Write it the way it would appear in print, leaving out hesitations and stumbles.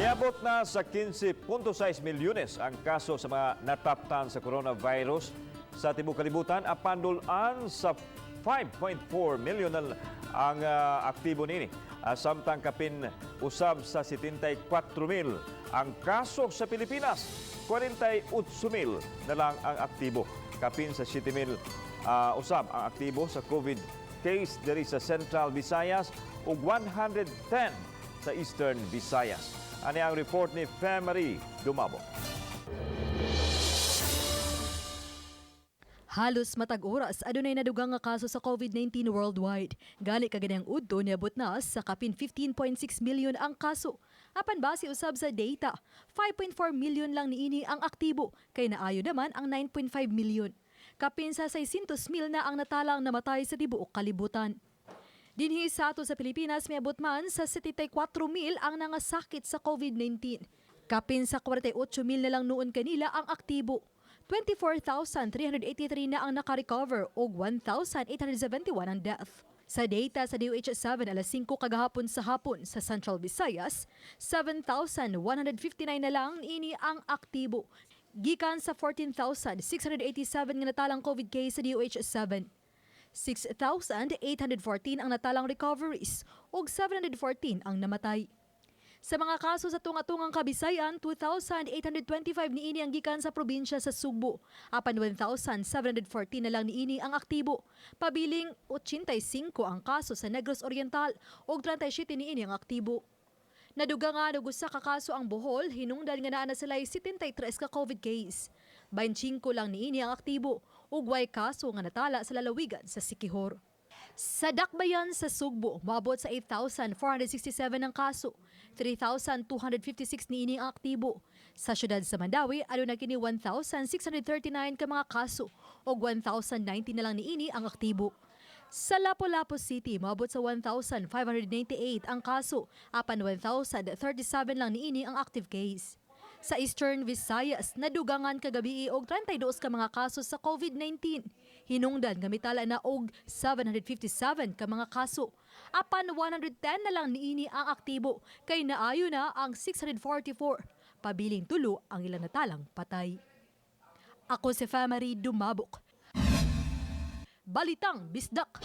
Niabot na sa 15.6 milyones ang kaso sa mga nataptan sa coronavirus sa tibuok kalibutan. Apandulan sa 5.4 milyon ang aktibo nini. Samtang kapin usab sa 74,000 ang kaso sa Pilipinas. 48,000 na lang ang aktibo. Kapin sa 7,000 usab ang aktibo sa COVID case diri sa Central Visayas ug 110 sa Eastern Visayas. Ani ang report ni Femari Dumabo. Halos matag oras adunay nadugang nga kaso sa COVID-19 worldwide. Gani kagani ang udto niabot na sa kapin 15.6 milyon ang kaso. Apan base usab sa data, 5.4 milyon lang niini ang aktibo kay naayo naman ang 9.5 milyon. Kapin sa 600,000 na ang natalang namatay sa tibuok kalibutan. Dinhi sa ato sa Pilipinas miabot man sa 74,000 ang nangasakit sa COVID-19. Kapin sa 48,000 na lang noon kanila ang aktibo. 24,383 na ang naka-recover o 1,871 ang death. Sa data sa DOH7 alas 5 kagahapon sa hapon sa Central Visayas, 7,159 na lang ini ang aktibo. Gikan sa 14,687 nga natalang COVID case sa DOH7. 6,814 ang natalang recoveries ug 714 ang namatay. Sa mga kaso sa tunga-tungang Kabisayan, 2,825 niini ang gikan sa probinsya sa Sugbo. Apan 1,714 na lang niini ang aktibo. Pabiling 85 ang kaso sa Negros Oriental ug 37 niini ang aktibo. Naduga nga usa ka kaso ang Bohol, hinungdan nga naa na sila 73 ka COVID case. 25 lang niini ang aktibo ug way kaso nga natala sa lalawigan sa Siquijor. Sa Dakbayan sa Sugbo, maabot sa 8,467 ang kaso. 3,256 niini ang aktibo. Sa syudad sa Mandawi, aduna kini 1,639 ka mga kaso ug 1,090 na lang niini ang aktibo. Sa Lapu-Lapu City, maabot sa 1,598 ang kaso, apan 1,037 lang niini ang active case. Sa Eastern Visayas, nadugangan kagabi og 32 ka mga kaso sa COVID-19. Hinungdan nga mitala na og 757 ka mga kaso. Apan 110 na lang niini ang aktibo, kay naayo na ang 644. Pabiling tulo ang ilang natalang patay. Ako si Femari Dumabok. Balitang Bisdak.